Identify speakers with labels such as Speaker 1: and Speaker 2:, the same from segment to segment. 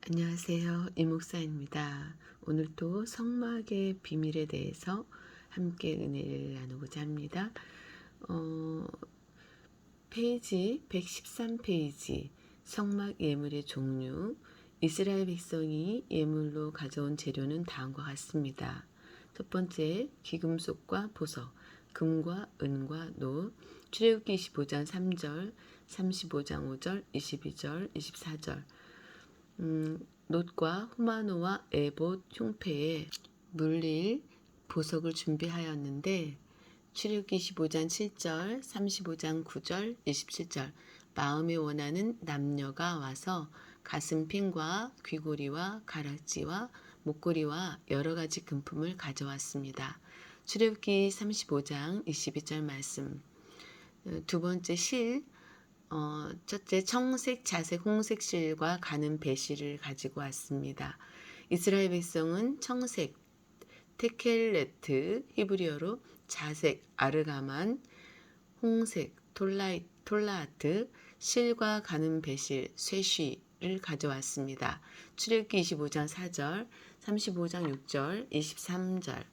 Speaker 1: 안녕하세요. 이목사입니다. 오늘도 성막의 비밀에 대해서 함께 은혜를 나누고자 합니다. 어, 페이지 113페이지 성막 예물의 종류. 이스라엘 백성이 예물로 가져온 재료는 다음과 같습니다. 첫 번째, 귀금속과 보석, 금과 은과 노. 출애굽기 25장 3절, 35장 5절, 22절, 24절. 놋과 후마노와 에봇 흉패에 물릴 보석을 준비하였는데 출애굽기 25장 7절, 35장 9절, 27절 마음에 원하는 남녀가 와서 가슴핀과 귀고리와 가락지와 목걸이와 여러 가지 금품을 가져왔습니다. 출애굽기 35장 22절 말씀. 두 번째 실, 첫째 청색, 자색, 홍색 실과 가는 배실을 가지고 왔습니다. 이스라엘 백성은 청색, 테켈레트, 히브리어로 자색, 아르가만, 홍색, 톨라하트, 실과 가는 배실, 쇠쉬를 가져왔습니다. 출애굽기 25장 4절, 35장 6절, 23절.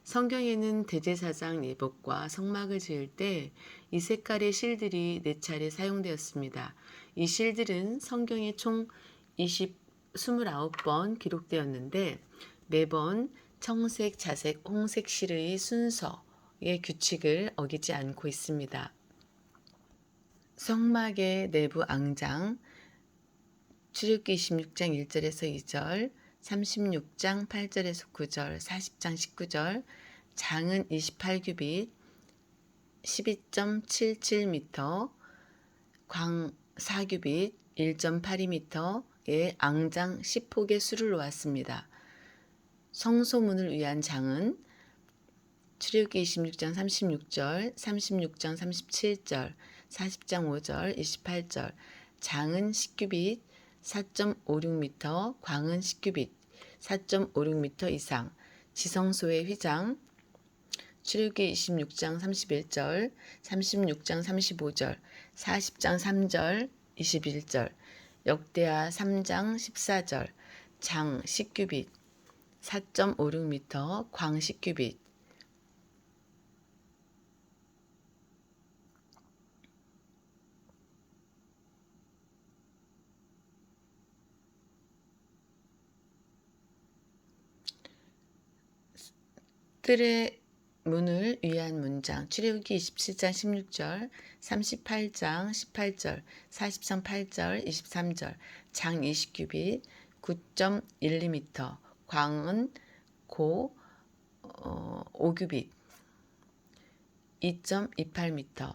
Speaker 1: 성경에는 대제사장 예복과 성막을 지을 때 이 색깔의 실들이 4차례 사용되었습니다. 이 실들은 성경에 총 29번 기록되었는데 매번 청색, 자색, 홍색 실의 순서의 규칙을 어기지 않고 있습니다. 성막의 내부 앙장, 출애굽기 26장 1절에서 2절, 36장 8절에서 9절, 40장 19절, 장은 28규빗, 12.77m, 광 4규빗, 1.82m의 앙장 10폭의 수를 놓았습니다. 성소문을 위한 장은 출애굽기 26장 36절, 36장 37절, 40장 5절, 28절, 장은 10규빗, 4.56m, 광은 10규빗, 4.56m 이상, 지성소의 휘장, 출애굽기 26장 31절, 36장 35절, 40장 3절, 21절, 역대하 3장 14절, 장 10규빗, 4.56m, 광 10규빗, 뜰의 문을 위한 문장, 출애굽기 27장 16절, 38장 18절, 40장 8절, 23절, 장 20규빗, 9.12m, 광은 고 5규빗, 2.28m,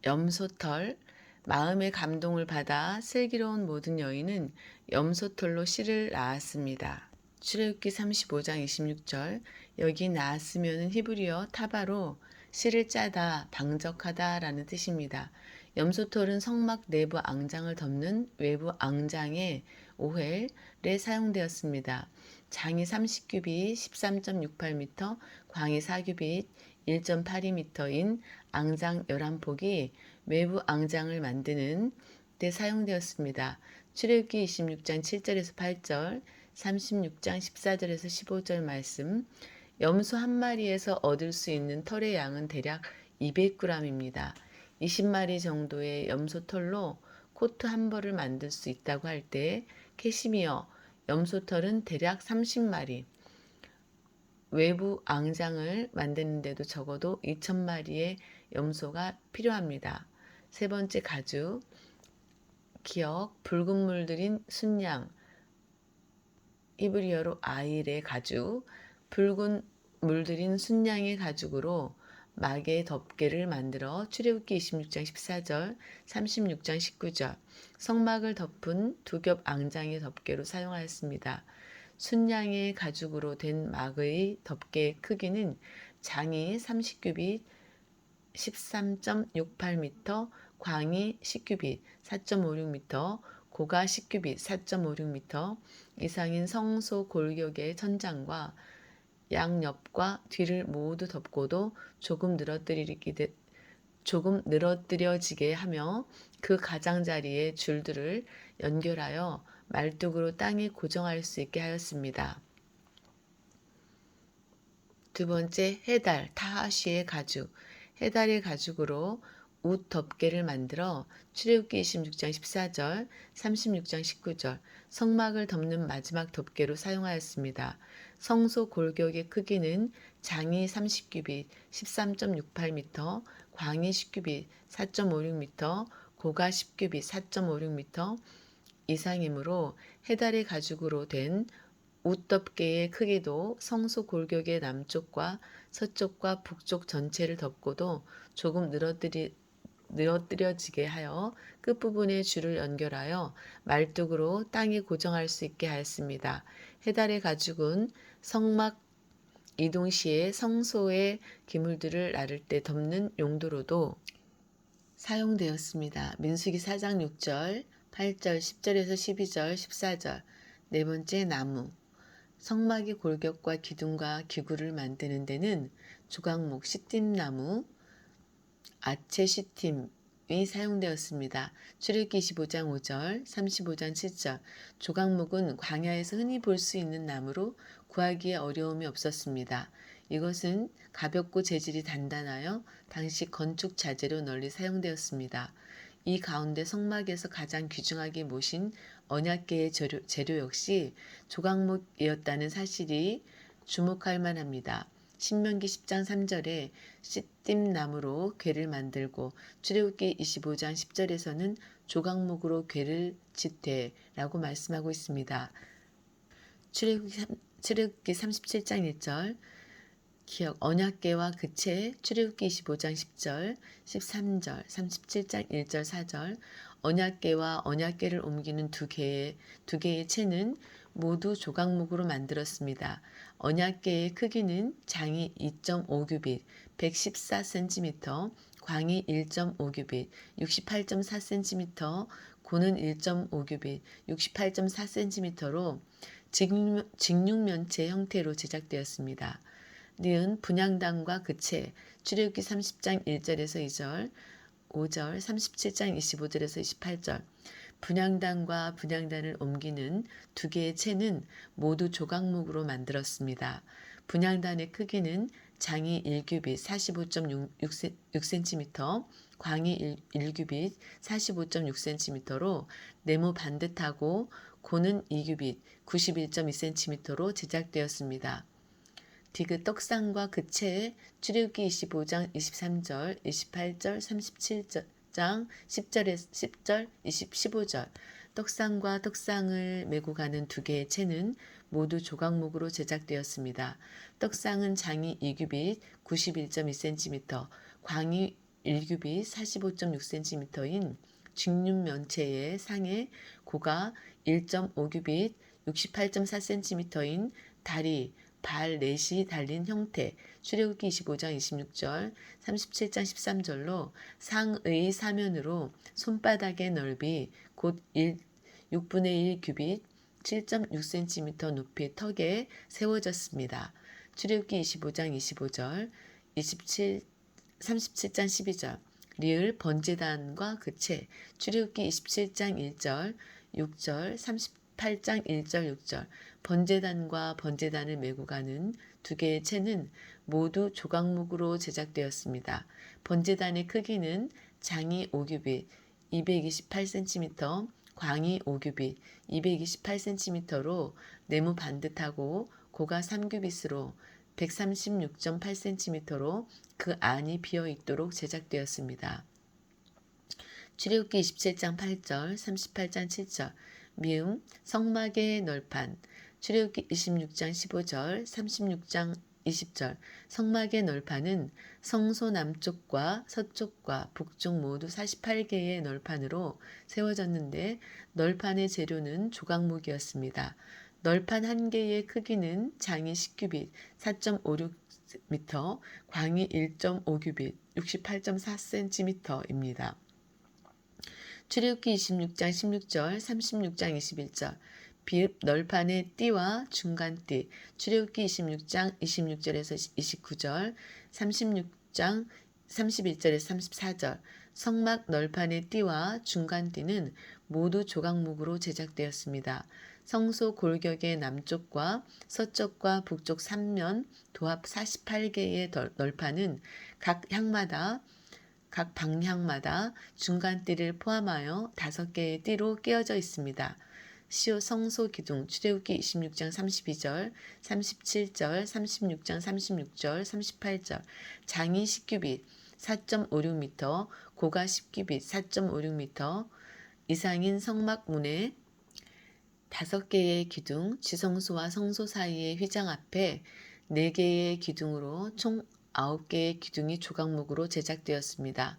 Speaker 1: 염소털, 마음의 감동을 받아 슬기로운 모든 여인은 염소털로 씨를 낳았습니다. 출애굽기 35장 26절, 여기 낳았으면 히브리어 타바로 씨를 짜다, 방적하다 라는 뜻입니다. 염소털은 성막 내부 앙장을 덮는 외부 앙장의 오헬에 사용되었습니다. 장이 30규빗, 13.68m, 광이 4규빗, 1.82m인 앙장 11폭이 외부 앙장을 만드는 데 사용되었습니다. 출애굽기 26장 7절에서 8절, 36장 14절에서 15절 말씀, 염소 한 마리에서 얻을 수 있는 털의 양은 대략 200g입니다. 20마리 정도의 염소 털로 코트 한 벌을 만들 수 있다고 할 때 캐시미어, 염소 털은 대략 30마리, 외부 앙장을 만드는데도 적어도 2,000마리의 염소가 필요합니다. 세 번째 가죽, 기억, 붉은 물들인 순양, 히브리어로 아일의 가죽, 붉은 물들인 순양의 가죽으로 막의 덮개를 만들어 출애굽기 26장 14절, 36장 19절, 성막을 덮은 두 겹 앙장의 덮개로 사용하였습니다. 순양의 가죽으로 된 막의 덮개의 크기는 장이 30규빗, 13.68m, 광이 10규빗, 4.56m, 고가 10규빗, 4.56m 이상인 성소 골격의 천장과 양옆과 뒤를 모두 덮고도 조금 늘어뜨려지게 하며 그 가장자리에 줄들을 연결하여 말뚝으로 땅에 고정할 수 있게 하였습니다. 두 번째, 해달, 타하시의 가죽. 해달의 가죽으로 옷 덮개를 만들어 출애굽기 26장 14절, 36장 19절 성막을 덮는 마지막 덮개로 사용하였습니다. 성소 골격의 크기는 장이 30규빗 13.68m, 광이 10규빗 4.56m, 고가 10규빗 4.56m 이상이므로 해달의 가죽으로 된 옷덮개의 크기도 성소 골격의 남쪽과 서쪽과 북쪽 전체를 덮고도 조금 늘어뜨려지게 하여 끝부분에 줄을 연결하여 말뚝으로 땅에 고정할 수 있게 하였습니다. 해달의 가죽은 성막 이동 시에 성소의 기물들을 나를 때 덮는 용도로도 사용되었습니다. 민수기 4장 6절, 8절, 10절에서 12절, 14절. 네 번째, 나무. 성막의 골격과 기둥과 기구를 만드는 데는 조각목 시팀나무, 아체 시팀이 사용되었습니다. 출애굽기 25장 5절, 35장 7절. 조각목은 광야에서 흔히 볼 수 있는 나무로 구하기에 어려움이 없었습니다. 이것은 가볍고 재질이 단단하여 당시 건축 자재로 널리 사용되었습니다. 이 가운데 성막에서 가장 귀중하게 모신 언약궤의 재료 역시 조각목이었다는 사실이 주목할 만합니다. 신명기 10장 3절에 시띠나무로 궤를 만들고 출애굽기 25장 10절에서는 조각목으로 궤를 짓되 라고 말씀하고 있습니다. 출애굽기 37장 1절 기억 언약궤와 그채 출애굽기 25장 10절, 13절, 37장 1절 4절 언약궤와 언약궤를 옮기는 두 개의 채는 모두 조각목으로 만들었습니다. 언약궤의 크기는 장이 2.5규빗, 114cm, 광이 1.5규빗, 68.4cm, 고는 1.5규빗, 68.4cm로 직육면체 형태로 제작되었습니다. 니은 분향단과 그채 출애굽기 30장 1절에서 2절, 5절, 37장 25절에서 28절 분향단과 분향단을 옮기는 두 개의 채는 모두 조각목으로 만들었습니다. 분향단의 크기는 장이 1규빗 45.6cm, 광이 1규빗 45.6cm로 네모 반듯하고 고는 2규빗 91.2cm로 제작되었습니다. 디귿 떡상과 그채 출애굽기 25장 23절, 28절, 37장 10절, 15절 떡상과 떡상을 메고 가는 두 개의 채는 모두 조각목으로 제작되었습니다. 떡상은 장이 2규빗 91.2cm, 광이 1규빗 45.6cm인 직육면체의 상에 고가 1.5규빗 68.4cm인 다리, 발 넷이 달린 형태 출애굽기 25장 26절 37장 13절로 상의 사면으로 손바닥의 넓이 곧 6분의 1 규빗 7.6cm 높이의 턱에 세워졌습니다. 출애굽기 25장 25절 37장 12절 리을 번제단과 그채 출애굽기 27장 1절 6절 38장 1절 6절 번제단과 번제단을 메고 가는 두 개의 채는 모두 조각목으로 제작되었습니다. 번제단의 크기는 장이 5규빗 228cm, 광이 5규빗 228cm로 네모 반듯하고 고가 3규빗으로 136.8cm로 그 안이 비어 있도록 제작되었습니다. 출애굽기 27장 8절, 38장 7절 미음 성막의 널판 출애굽기 26장 15절, 36장 20절 성막의 널판은 성소 남쪽과 서쪽과 북쪽 모두 48개의 널판으로 세워졌는데 널판의 재료는 조각목이었습니다. 널판 한 개의 크기는 장이 10규빗 4.56m, 광이 1.5규빗 68.4cm입니다. 출애굽기 26장 16절, 36장 21절 비읍 널판의 띠와 중간띠 출애굽기 26장 26절에서 29절 36장 31절에서 34절 성막 널판의 띠와 중간띠는 모두 조각목으로 제작되었습니다. 성소 골격의 남쪽과 서쪽과 북쪽 3면 도합 48개의 널판은 각 방향마다 중간띠를 포함하여 5개의 띠로 깨어져 있습니다. 시오 성소 기둥 출애굽기 26장 32절, 37절, 36장 36절, 38절 장이 10규빗 4.56m, 고가 10규빗 4.56m 이상인 성막문에 5개의 기둥, 지성소와 성소 사이의 휘장 앞에 4개의 기둥으로 총 9개의 기둥이 조각목으로 제작되었습니다.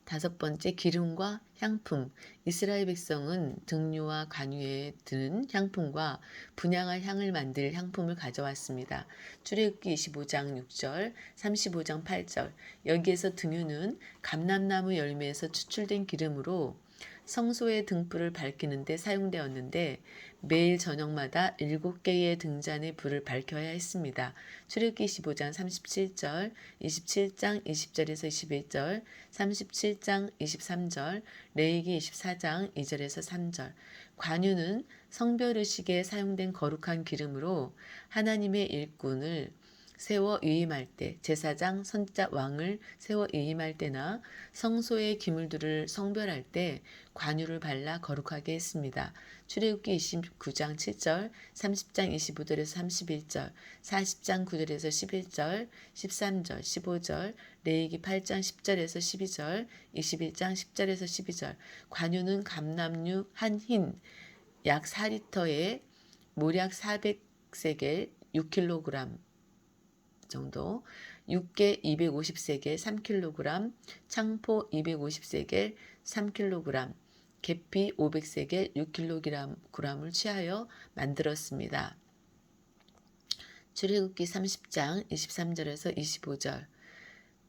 Speaker 1: 5번째, 기름과 향품. 이스라엘 백성은 등료와 관유에 드는 향품과 분향할 향을 만들 향품을 가져왔습니다. 출애굽기 25장 6절, 35장 8절. 여기에서 등유는 감람나무 열매에서 추출된 기름으로 성소의 등불을 밝히는 데 사용되었는데 매일 저녁마다 7개의 등잔의 불을 밝혀야 했습니다. 출애굽기 25장 37절, 27장 20절에서 21절, 37장 23절, 레위기 24장 2절에서 3절. 관유는 성별의식에 사용된 거룩한 기름으로 하나님의 일꾼을 세워 위임할 때, 제사장, 선지자, 왕을 세워 위임할 때나 성소의 기물들을 성별할 때 관유를 발라 거룩하게 했습니다. 출애굽기 29장 7절, 30장 25절에서 31절, 40장 9절에서 11절, 13절, 15절, 레위기 8장 10절에서 12절, 21장 10절에서 12절. 관유는 감람류 한 흰 약 4리터에 모략 400세겔 6kg 정도, 육개 250세겔 3kg, 창포 250세겔 3kg, 계피 500세겔 6kg을 취하여 만들었습니다. 출애굽기 30장 23절에서 25절.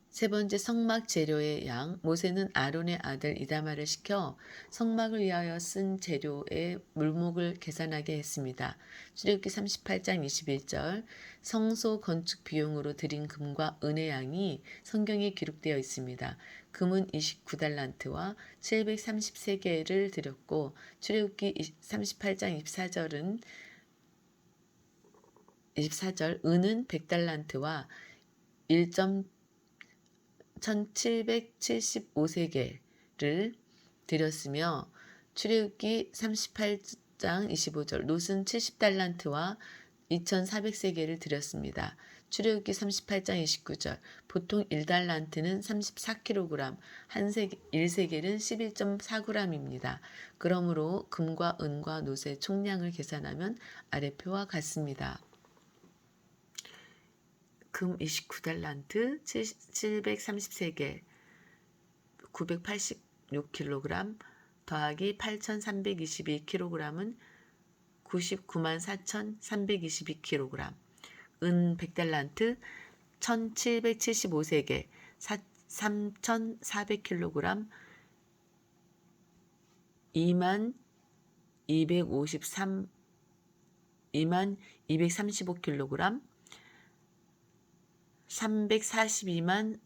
Speaker 1: 세 번째, 성막 재료의 양. 모세는 아론의 아들 이다말을 시켜 성막을 위하여 쓴 재료의 물목을 계산하게 했습니다. 출애굽기 38장 21절. 성소 건축 비용으로 드린 금과 은의 양이 성경에 기록되어 있습니다. 금은 29달란트와 730세겔을 드렸고, 출애굽기 38장 24절 은은 100달란트와 1775세겔을 드렸으며, 출애굽기 38장 25절 놋은 70달란트와 2400세겔을 드렸습니다. 출애굽기 38장 29절 보통 1달란트는 34kg, 1세겔은 11.4g입니다. 그러므로 금과 은과 놋의 총량을 계산하면 아래표와 같습니다. 금 29달란트, 730세겔, 986kg 더하기 8322kg은 994,322kg. 은 100달란트, 1775세겔, 3400kg, 2235kg, 342만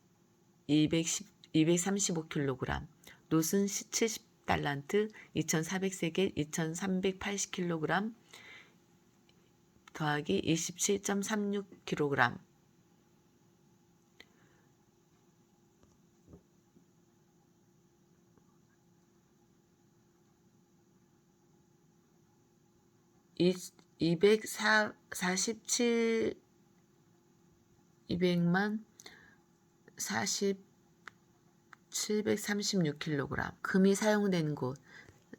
Speaker 1: 235kg. 놋은 70달란트, 2400세겔, 2380kg 더하기 27.36kg. 이 200만 736kg. 금이 사용된 곳.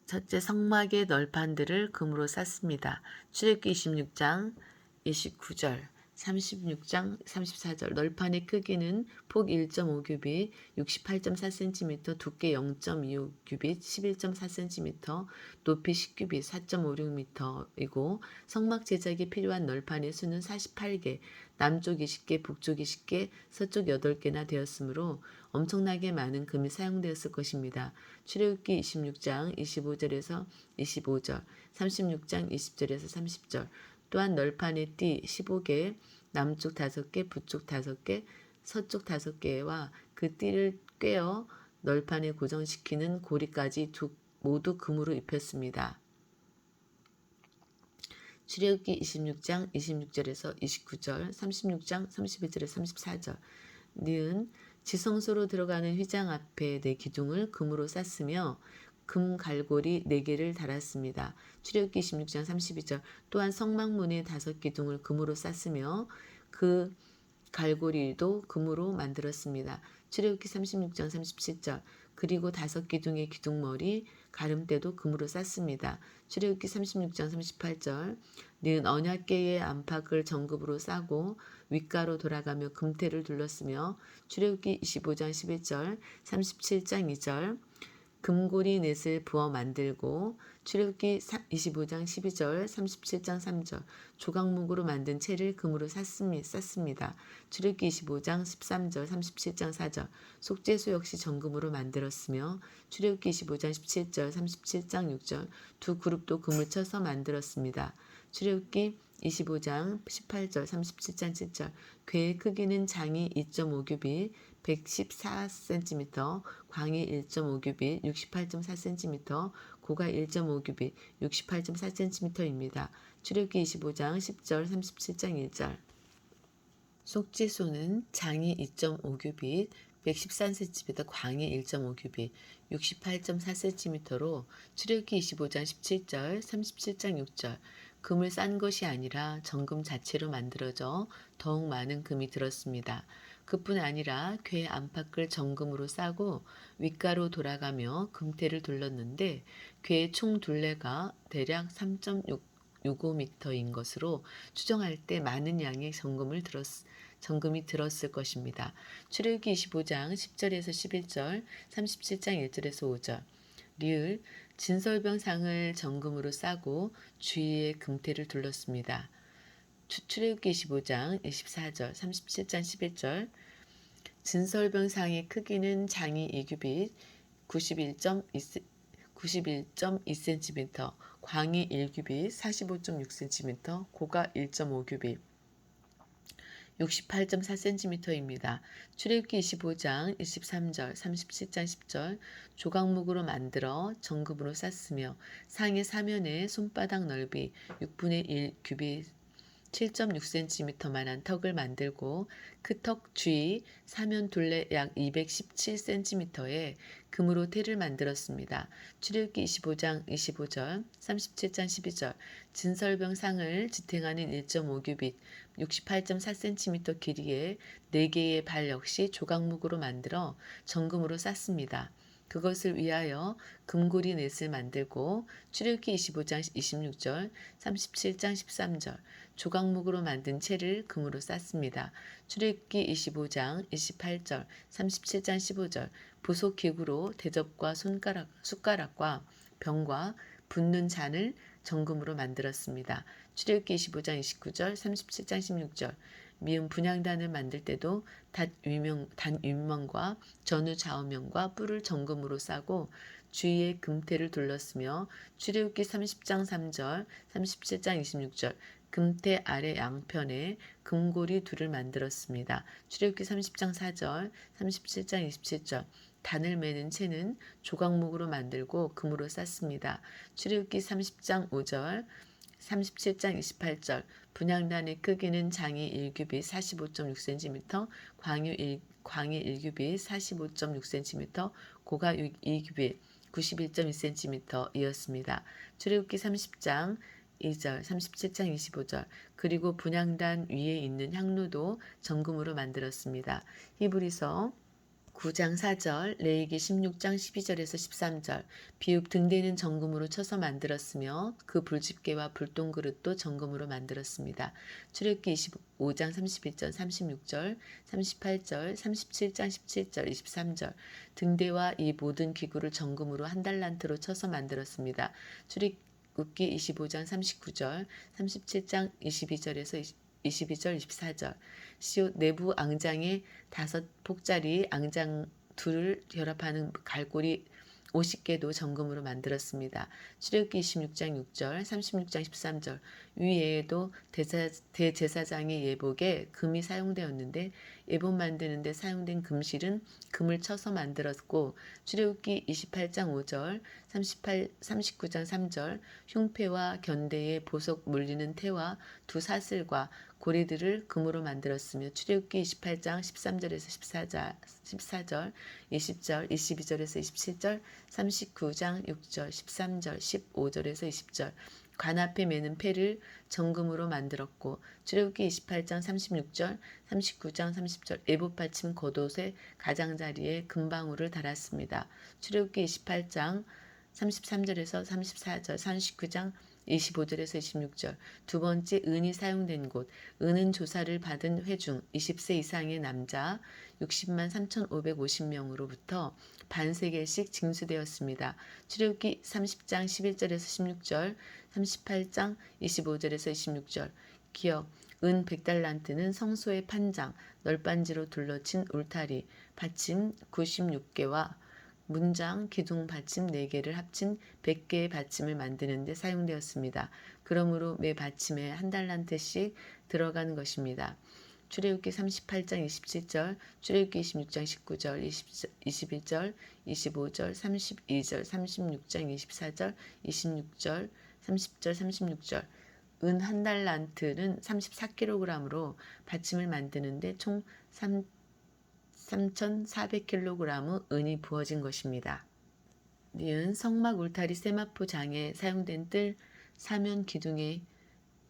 Speaker 1: 첫째, 성막의 널판들을 금으로 쌌습니다. 출애굽기 26장 29절, 36장 34절. 널판의 크기는 폭 1.5규빗, 68.4cm, 두께 0.25규빗, 11.4cm, 높이 10규빗, 4.56m이고 성막 제작에 필요한 널판의 수는 48개, 남쪽 20개, 북쪽 20개, 서쪽 8개나 되었으므로 엄청나게 많은 금이 사용되었을 것입니다. 출애굽기 26장 25절에서 25절, 36장 20절에서 30절. 또한 널판의 띠 15개, 남쪽 5개, 북쪽 5개, 서쪽 5개와 그 띠를 꿰어 널판에 고정시키는 고리까지 두 모두 금으로 입혔습니다. 출애굽기 26장 26절에서 29절, 36장 31절에서 34절. 니은 지성소로 들어가는 휘장 앞에 네 기둥을 금으로 쌌으며 금 갈고리 4개를 달았습니다. 출애굽기 26장 32절. 또한 성막문에 5기둥을 금으로 쌌으며 그 갈고리도 금으로 만들었습니다. 출애굽기 36장 37절. 그리고 5기둥의 기둥머리 가름대도 금으로 쌌습니다. 출애굽기 36장 38절. 는 언약궤의 안팎을 정금으로 싸고 윗가로 돌아가며 금태를 둘렀으며 출애굽기 25장 11절 37장 2절. 금고리 넷을 부어 만들고 출애굽기 25장 12절 37장 3절. 조각목으로 만든 채를 금으로 쌌습니다. 출애굽기 25장 13절 37장 4절. 속죄소 역시 정금으로 만들었으며 출애굽기 25장 17절 37장 6절. 두 그룹도 금을 쳐서 만들었습니다. 출애굽기 25장 18절 37장 7절. 궤의 크기는 장이 2.5규빗 114cm, 광이 1.5규빗 68.4cm, 고가 1.5규빗 68.4cm입니다. 출애굽기 25장 10절 37장 1절. 속죄소는 장이 2.5규빗 113cm, 광이 1.5규빗 68.4cm로 출애굽기 25장 17절 37장 6절. 금을 싼 것이 아니라 정금 자체로 만들어져 더욱 많은 금이 들었습니다. 그뿐 아니라 궤 안팎을 정금으로 싸고 윗가로 돌아가며 금태를 둘렀는데 궤의 총 둘레가 대략 3.65m인 것으로 추정할 때 많은 양의 정금이 들었을 것입니다. 출애굽기 25장 10절에서 11절, 37장 1절에서 5절. 리을 진설병상을 정금으로 싸고 주위에 금태를 둘렀습니다. 출애굽기 25장 24절, 37장 11절. 진설병상의 크기는 장이 2규빗 91.2cm, 광이 1규빗 45.6cm, 고가 1.5규빗 68.4cm입니다. 출애굽기 25장 23절, 37장 10절. 조각목으로 만들어 정금으로 쌌으며 상의 사면에 손바닥 넓이 6분의 1 규빗 7.6cm만한 턱을 만들고 그 턱 주위 사면 둘레 약 217cm에 금으로 태를 만들었습니다. 출애굽기 25장 25절, 37장 12절. 진설병상을 지탱하는 1.5규빗 68.4cm 길이의 4개의 발 역시 조각목으로 만들어 정금으로 쌌습니다. 그것을 위하여 금고리 넷을 만들고 출애굽기 25장 26절, 37장 13절. 조각목으로 만든 채를 금으로 쌌습니다. 출애굽기 25장 28절, 37장 15절. 부속 기구로 대접과 숟가락과 병과 붓는 잔을 정금으로 만들었습니다. 출애굽기 25장 29절, 37장 16절. 미음 분향단을 만들 때도 단 윗면과 전후 좌우면과 뿔을 정금으로 싸고 주위에 금태를 둘렀으며 출애굽기 30장 3절, 37장 26절. 금태 아래 양편에 금고리 둘을 만들었습니다. 출애굽기 30장 4절, 37장 27절. 단을 매는 채는 조각목으로 만들고 금으로 쌌습니다. 출애굽기 30장 5절, 37장 28절. 분향단의 크기는 장이 1규빗 45.6cm, 광이 1규빗 45.6cm, 고가 2규빗 91.2cm이었습니다. 출애굽기 30장 2절, 37장 25절. 그리고 분향단 위에 있는 향로도 정금으로 만들었습니다. 히브리서 9장 4절, 레위기 16장 12절에서 13절. 비읍 등대는 정금으로 쳐서 만들었으며 그 불집게와 불똥그릇도 정금으로 만들었습니다. 출애굽기 25장 31절, 36절, 38절, 37장 17절, 23절. 등대와 이 모든 기구를 정금으로 한 달란트로 쳐서 만들었습니다. 출애굽기 25장 39절, 37장 22절에서 22절, 24절. 시옷 내부 앙장에 5폭짜리 앙장 둘을 결합하는 갈고리 50개도 정금으로 만들었습니다. 출애굽기 26장 6절, 36장 13절. 위에도 대제사장의 예복에 금이 사용되었는데 예복 만드는 데 사용된 금실은 금을 쳐서 만들었고 출애굽기 28장 5절, 39장 3절 흉패와 견대의 보석 물리는 태와 두 사슬과 고리들을 금으로 만들었으며 출애굽기 28장 13절에서 14절, 20절, 22절에서 27절, 39장 6절, 13절, 15절에서 20절 관 앞에 매는 패를 정금으로 만들었고 출애굽기 28장 36절, 39장 30절 에봇 받침 겉옷의 가장자리에 금방울을 달았습니다. 출애굽기 28장 33절에서 34절, 39장 25절에서 26절 두 번째 은이 사용된 곳 은은 조사를 받은 회중 20세 이상의 남자 60만 3,550명으로부터 반세겔씩 징수되었습니다. 출애굽기 30장 11절에서 16절 38장 25절에서 26절 기억 은 100달란트는 성소의 판장 널빤지로 둘러친 울타리 받침 96개와 문장, 기둥 받침 4개를 합친 100개의 받침을 만드는 데 사용되었습니다. 그러므로 매 받침에 한 달란트씩 들어간 것입니다. 출애굽기 38장 27절, 출애굽기 26장 19절, 21절, 25절, 32절, 36장 24절, 26절, 30절, 36절 은 한 달란트는 34kg으로 받침을 만드는데 총 3,400kg의 은이 부어진 것입니다. 니은 성막 울타리 세마포 장에 사용된 뜰 사면 기둥의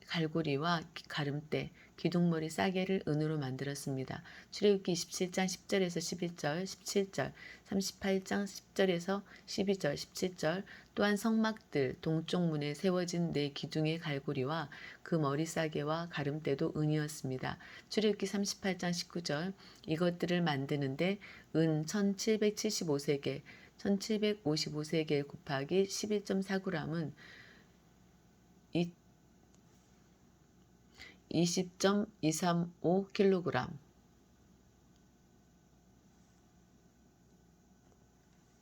Speaker 1: 갈고리와 가름대, 기둥머리 싸개를 은으로 만들었습니다. 출애굽기 27장 10절에서 11절, 17절, 38장 10절에서 12절, 17절 또한 성막들 동쪽 문에 세워진 네 기둥의 갈고리와 그 머리 싸개와 가름대도 은이었습니다. 출애굽기 38장 19절 이것들을 만드는데 은 1775세겔, 1755세겔 곱하기 11.4g은 20.235kg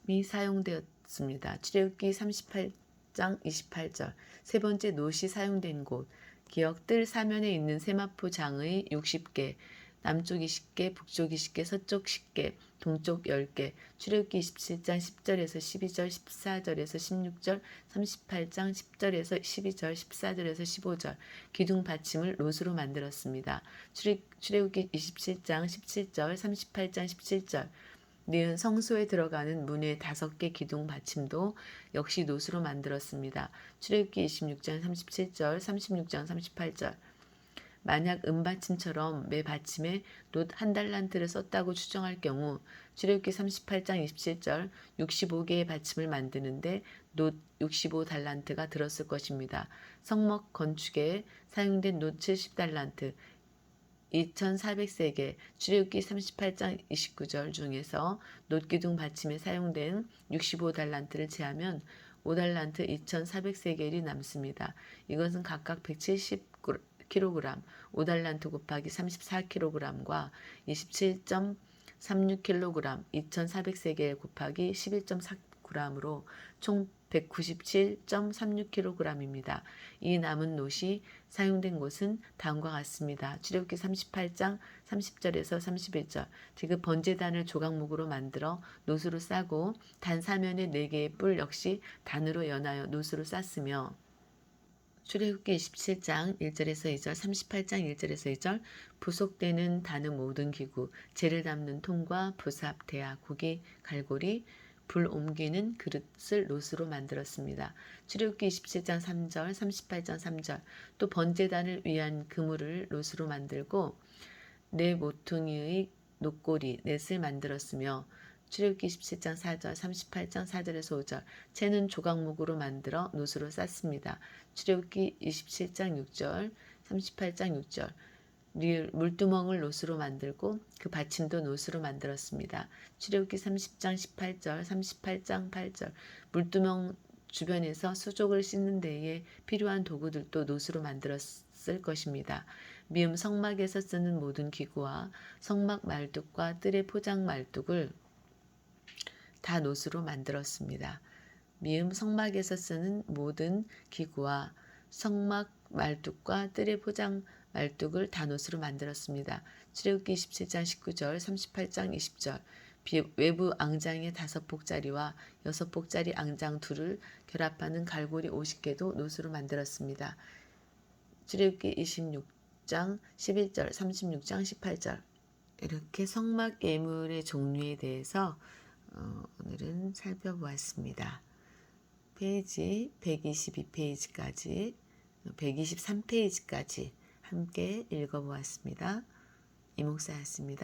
Speaker 1: 이 사용되었습니다. 출애굽기 38장 28절 세 번째 놋이 사용된 곳 기억 뜰 사면에 있는 세마포 장의 60개 남쪽 20개, 북쪽 20개, 서쪽 10개, 동쪽 10개 출애굽기 27장 10절에서 12절, 14절에서 16절, 38장 10절에서 12절, 14절에서 15절 기둥 받침을 놋으로 만들었습니다. 출애굽기 27장 17절, 38장 17절 니은 성소에 들어가는 문의 5개 기둥 받침도 역시 놋으로 만들었습니다. 출애굽기 26장 37절, 36장 38절 만약 은받침처럼 매 받침에 놋 한 달란트를 썼다고 추정할 경우 출애굽기 38장 27절 65개의 받침을 만드는데 놋 65달란트가 들었을 것입니다. 성막 건축에 사용된 놋 70달란트 2400세겔 출애굽기 38장 29절 중에서 놋기둥 받침에 사용된 65달란트를 제하면 5달란트 2400세겔이 남습니다. 이것은 각각 170kg, 5달란트 곱하기 34kg과 27.36kg, 2400세겔 곱하기 11.4g으로 총 197.36kg입니다. 이 남은 놋이 사용된 곳은 다음과 같습니다. 출애굽기 38장 30절에서 31절 디귿 번제단을 조각목으로 만들어 놋으로 싸고 단 사면에 4개의 뿔 역시 단으로 연하여 놋으로 쌌으며 출애굽기 27장 1절에서 2절, 38장 1절에서 2절 부속되는 단의 모든 기구, 재를 담는 통과 부삽, 대야, 고기, 갈고리, 불 옮기는 그릇을 놋으로 만들었습니다. 출애굽기 27장 3절, 38장 3절 또 번제단을 위한 그물을 놋으로 만들고 네 모퉁이의 놋고리 넷을 만들었으며 출애굽기 27장 4절, 38장 4절에서 5절 채는 조각목으로 만들어 놋으로 쌌습니다. 출애굽기 27장 6절, 38장 6절 물두멍을 놋으로 만들고 그 받침도 놋으로 만들었습니다. 출애굽기 30장 18절, 38장 8절 물두멍 주변에서 수족을 씻는 데에 필요한 도구들도 놋으로 만들었을 것입니다. 미음 성막에서 쓰는 모든 기구와 성막 말뚝과 뜰의 포장 말뚝을 다 놋으로 만들었습니다. 미음 성막에서 쓰는 모든 기구와 성막 말뚝과 뜰의 포장 말뚝을 다 놋으로 만들었습니다. 출애굽기 27장 19절, 38장 20절 외부 앙장의 5폭짜리와 6폭짜리 앙장 둘을 결합하는 갈고리 50개도 노수로 만들었습니다. 출애굽기 26장 11절, 36장 18절. 이렇게 성막 예물의 종류에 대해서 오늘은 살펴보았습니다. 페이지 122페이지까지, 123페이지까지 함께 읽어보았습니다. 이목사였습니다.